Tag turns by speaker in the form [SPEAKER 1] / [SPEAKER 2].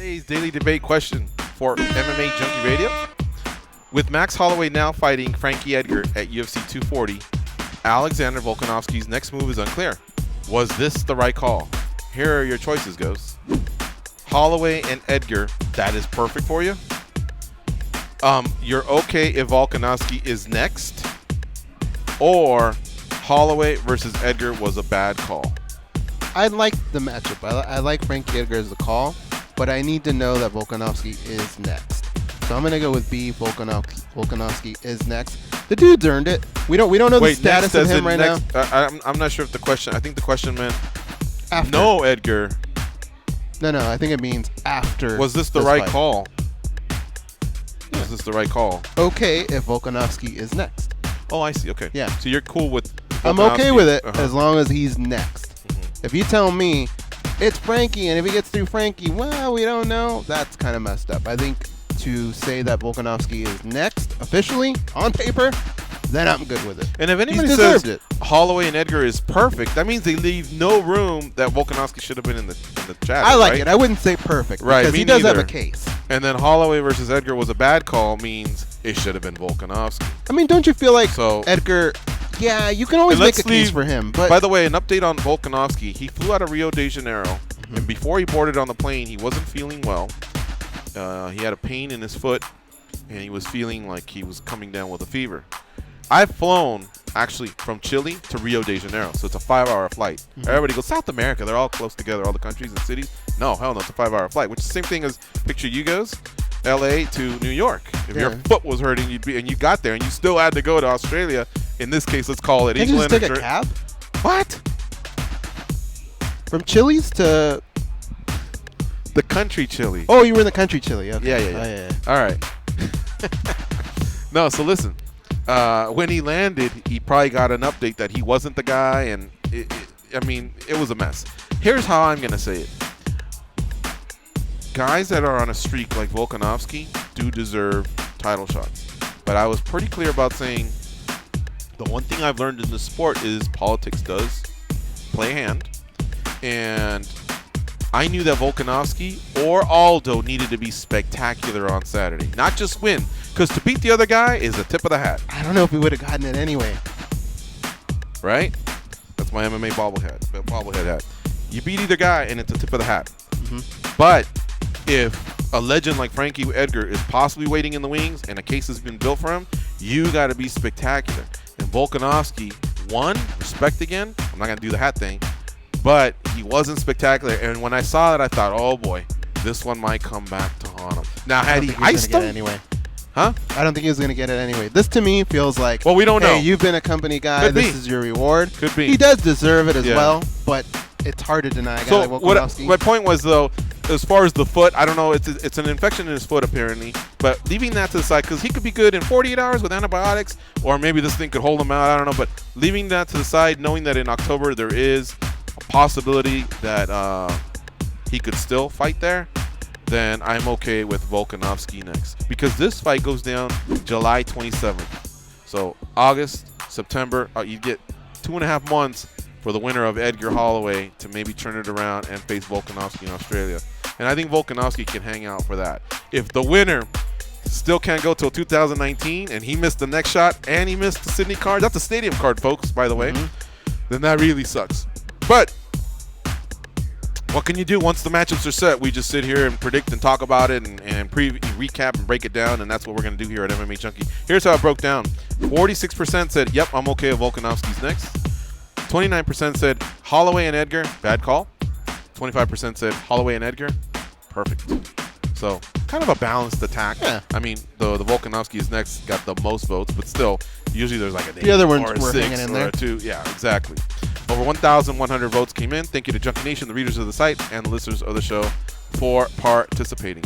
[SPEAKER 1] Today's daily debate question for MMA Junkie Radio. With Max Holloway now fighting Frankie Edgar at UFC 240, Alexander Volkanovski's next move is unclear. Was this the right call? Here are your choices, Ghost. Holloway and Edgar, that is perfect for you. You're okay if Volkanovski is next, or Holloway versus Edgar was a bad call.
[SPEAKER 2] I like the matchup. I like Frankie Edgar as the call, but I need to know that Volkanovski is next. So I'm gonna go with B. Volkanovski is next. The dude's earned it. We don't know the status of him right now.
[SPEAKER 1] I'm not sure if the question. I think the question meant
[SPEAKER 2] After.
[SPEAKER 1] no Edgar.
[SPEAKER 2] No. I think it means after.
[SPEAKER 1] Was this the right
[SPEAKER 2] fight.
[SPEAKER 1] call? Was this the right call?
[SPEAKER 2] Okay, if Volkanovski is next.
[SPEAKER 1] Oh, I see. Okay.
[SPEAKER 2] Yeah.
[SPEAKER 1] So you're cool with
[SPEAKER 2] I'm okay with it
[SPEAKER 1] Uh-huh.
[SPEAKER 2] as long as he's next. If you tell me it's Frankie, and if he gets through Frankie, well, we don't know, that's kind of messed up. I think to say that Volkanovski is next officially on paper, then I'm good with it.
[SPEAKER 1] And if anybody says Holloway and Edgar is perfect, that means they leave no room that Volkanovski should have been in the chat.
[SPEAKER 2] I like
[SPEAKER 1] right?
[SPEAKER 2] it. I wouldn't say perfect,
[SPEAKER 1] Right,
[SPEAKER 2] because
[SPEAKER 1] me
[SPEAKER 2] he does have a
[SPEAKER 1] neither.
[SPEAKER 2] case.
[SPEAKER 1] And then Holloway versus Edgar was a bad call means it should have been Volkanovski.
[SPEAKER 2] I mean, don't you feel like
[SPEAKER 1] So-
[SPEAKER 2] Edgar? Yeah, you can always
[SPEAKER 1] And
[SPEAKER 2] make
[SPEAKER 1] let's
[SPEAKER 2] a case
[SPEAKER 1] leave-
[SPEAKER 2] for him. But
[SPEAKER 1] By the way, an update on Volkanovski. He flew out of Rio de Janeiro, and before he boarded on the plane, he wasn't feeling well. He had a pain in his foot, and he was feeling like he was coming down with a fever. I've flown, actually, from Chile to Rio de Janeiro, so it's a 5-hour flight. Everybody goes, South America, they're all close together, all the countries and cities. No, hell no, it's a 5-hour flight, which is the same thing as, picture you goes, LA to New York. If your foot was hurting, and you got there, and you still had to go to Australia, in this case, let's call it
[SPEAKER 2] can't you
[SPEAKER 1] England.
[SPEAKER 2] just take a cab
[SPEAKER 1] What?
[SPEAKER 2] from Chili's to?
[SPEAKER 1] The country Chile.
[SPEAKER 2] Oh, you were in the country Chile. Okay.
[SPEAKER 1] Yeah.
[SPEAKER 2] Oh, yeah.
[SPEAKER 1] All right. No, so listen. When he landed, he probably got an update that he wasn't the guy, and it was a mess. Here's how I'm gonna say it. Guys that are on a streak like Volkanovski do deserve title shots, but I was pretty clear about saying the one thing I've learned in the sport is politics does play a hand, and I knew that Volkanovski or Aldo needed to be spectacular on Saturday, not just win, because to beat the other guy is a tip of the hat.
[SPEAKER 2] I don't know if we would have gotten it anyway.
[SPEAKER 1] Right? That's my MMA bobblehead hat. You beat either guy, and it's a tip of the hat. But if a legend like Frankie Edgar is possibly waiting in the wings and a case has been built for him, you got to be spectacular. And Volkanovski won, respect again. I'm not going to do the hat thing, but he wasn't spectacular. And when I saw it, I thought, oh boy, this one might come back to haunt him. Now, had he iced him,
[SPEAKER 2] anyway.
[SPEAKER 1] huh?
[SPEAKER 2] I don't think he was going to get it anyway. This to me feels like,
[SPEAKER 1] Well, we don't know.
[SPEAKER 2] Hey, you've been a company guy.
[SPEAKER 1] Could
[SPEAKER 2] this
[SPEAKER 1] be.
[SPEAKER 2] is your reward.
[SPEAKER 1] Could be.
[SPEAKER 2] He does deserve it as
[SPEAKER 1] Yeah.
[SPEAKER 2] well, but it's hard to deny a guy
[SPEAKER 1] So
[SPEAKER 2] like Volkanovski.
[SPEAKER 1] my point was, though, as far as the foot, I don't know. It's an infection in his foot, apparently. But leaving that to the side, because he could be good in 48 hours with antibiotics, or maybe this thing could hold him out. I don't know. But leaving that to the side, knowing that in October there is a possibility that he could still fight there, then I'm okay with Volkanovski next. Because this fight goes down July 27th. So August, September, you get 2.5 months for the winner of Edgar Holloway to maybe turn it around and face Volkanovski in Australia. And I think Volkanovski can hang out for that. If the winner still can't go till 2019 and he missed the next shot and he missed the Sydney card, that's a stadium card, folks, by the way, then that really sucks. But what can you do once the matchups are set? We just sit here and predict and talk about it and recap and break it down, and that's what we're going to do here at MMA Junkie. Here's how it broke down. 46% said, yep, I'm okay if Volkanovski's next. 29% said Holloway and Edgar, bad call. 25% said Holloway and Edgar, perfect. So kind of a balanced attack.
[SPEAKER 2] Yeah.
[SPEAKER 1] I mean, the Volkanovski is next, got the most votes, but still, usually there's like
[SPEAKER 2] The other ones
[SPEAKER 1] or a
[SPEAKER 2] were
[SPEAKER 1] 6
[SPEAKER 2] hanging in
[SPEAKER 1] or
[SPEAKER 2] there.
[SPEAKER 1] a 2. Yeah, exactly. Over 1,100 votes came in. Thank you to Junkie Nation, the readers of the site, and the listeners of the show for participating.